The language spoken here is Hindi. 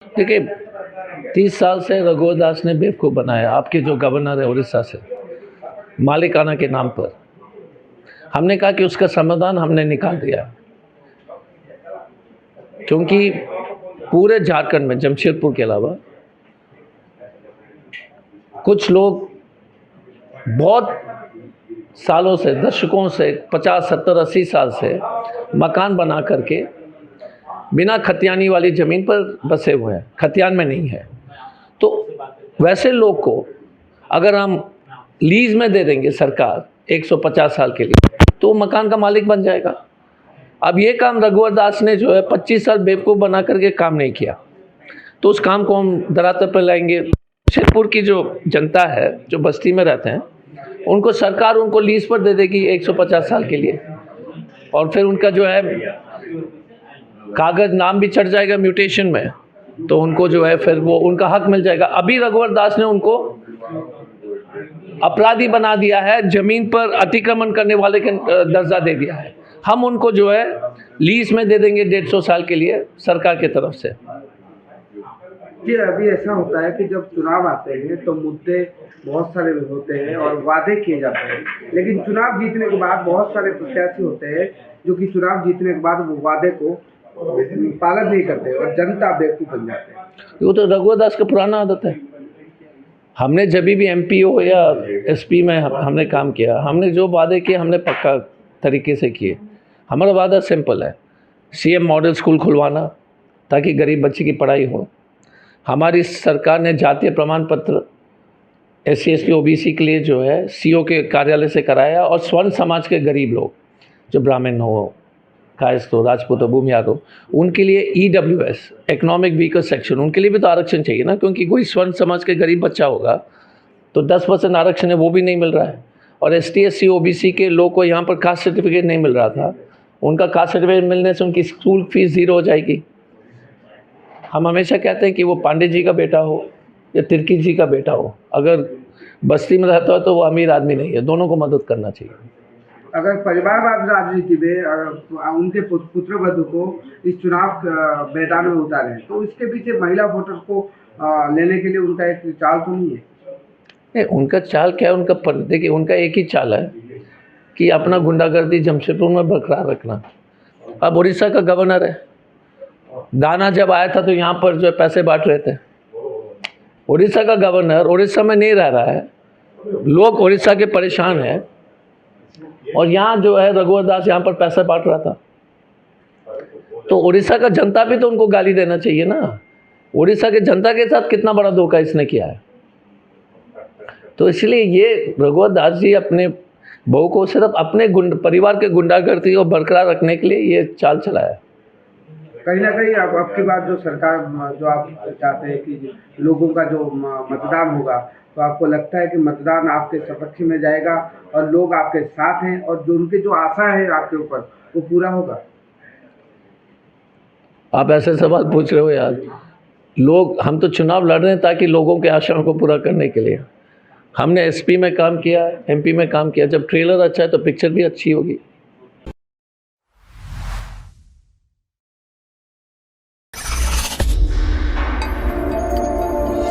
देखिए, 30 साल से रघुवर दास ने बेवकूफ़ बनाया आपके जो गवर्नर है उड़ीसा से, मालिकाना के नाम पर। हमने कहा कि उसका समाधान हमने निकाल दिया, क्योंकि पूरे झारखंड में जमशेदपुर के अलावा कुछ लोग बहुत सालों से, दशकों से, 50, 70, 80 साल से मकान बना करके बिना खतियानी वाली ज़मीन पर बसे हुए हैं, खतियान में नहीं है। तो वैसे लोग को अगर हम लीज़ में दे देंगे सरकार 150 साल के लिए, तो वो मकान का मालिक बन जाएगा। अब ये काम रघुवर दास ने जो है 25 साल बेवकूफ़ बना करके काम नहीं किया, तो उस काम को हम धरातल पर लाएंगे। जमशेदपुर की जो जनता है, जो बस्ती में रहते हैं, उनको सरकार उनको लीज़ पर दे देगी 150 साल के लिए, और फिर उनका जो है कागज़ नाम भी चढ़ जाएगा म्यूटेशन में, तो उनको जो है फिर वो उनका हक मिल जाएगा। अभी रघुवर दास ने उनको अपराधी बना दिया है, ज़मीन पर अतिक्रमण करने वाले के दर्जा दे दिया है। हम उनको जो है लीज में दे देंगे 150 साल के लिए सरकार की तरफ से। जी, अभी ऐसा होता है कि जब चुनाव आते हैं तो मुद्दे बहुत सारे होते हैं और वादे किए जाते हैं, लेकिन चुनाव जीतने के बाद बहुत सारे प्रत्याशी होते हैं जो कि चुनाव जीतने के बाद वो वादे को पालन नहीं करते और जनता बेवकूफ़ बन जाते हैं। वो तो रघुवर दास का पुराना आदत है। हमने जब भी एमपीओ या एसपी में हमने काम किया, हमने जो वादे किए हमने पक्का तरीके से किए। हमारा वादा सिंपल है, सीएम मॉडल स्कूल खुलवाना ताकि गरीब बच्चे की पढ़ाई हो। हमारी सरकार ने जातीय प्रमाण पत्र SC ST OBC के लिए जो है सीओ के कार्यालय से कराया, और स्वर्ण समाज के गरीब लोग जो ब्राह्मण हो, कायस्थ हो, राजपूत हो, भूमियार हो, उनके लिए EWS इकोनॉमिक वीकर सेक्शन, उनके लिए भी तो आरक्षण चाहिए ना, क्योंकि कोई स्वर्ण समाज के गरीब बच्चा होगा तो 10% आरक्षण है वो भी नहीं मिल रहा है। और ST SC OBC के लोग को यहाँ पर कास्ट सर्टिफिकेट नहीं मिल रहा था, उनका कास्ट सर्टिफिकेट मिलने से उनकी स्कूल फीस 0 हो जाएगी। हम हमेशा कहते हैं कि वो पांडे जी का बेटा हो या तिर्की जी का बेटा हो, अगर बस्ती में रहता हो तो वो अमीर आदमी नहीं है, दोनों को मदद करना चाहिए। अगर परिवारवाद राजनीति में उनके पुत्र वधु को इस चुनाव मैदान में उतारे तो इसके पीछे महिला वोटर को लेने के लिए उनका एक चाल तो नहीं है? नहीं, उनका चाल क्या है, उनका देखिए उनका एक ही चाल है कि अपना गुंडागर्दी जमशेदपुर में बरकरार रखना। अब उड़ीसा का गवर्नर है, दाना जब आया था तो यहाँ पर जो है पैसे बांट रहे थे। उड़ीसा का गवर्नर उड़ीसा में नहीं रह रहा है, लोग उड़ीसा के परेशान हैं, और यहाँ जो है रघुवर दास यहाँ पर पैसा बांट रहा था। तो उड़ीसा का जनता भी तो उनको गाली देना चाहिए ना। उड़ीसा के जनता के साथ कितना बड़ा धोखा इसने किया है। तो इसलिए ये रघुवर दास जी अपने बहू को सिर्फ अपने परिवार के गुंडागर्दी को बरकरार रखने के लिए ये चाल चलाया। कहीं ना कहीं आपकी बात जो सरकार जो आप चाहते हैं कि लोगों का जो मतदान होगा, तो आपको लगता है कि मतदान आपके सपक्ष में जाएगा और लोग आपके साथ हैं और जो उनकी जो आशा है आपके ऊपर वो पूरा होगा? आप ऐसे सवाल पूछ रहे हो यार। लोग, हम तो चुनाव लड़ रहे हैं ताकि लोगों के आशाओं को पूरा करने के लिए। हमने SP में काम किया, MP में काम किया। जब ट्रेलर अच्छा है तो पिक्चर भी अच्छी होगी।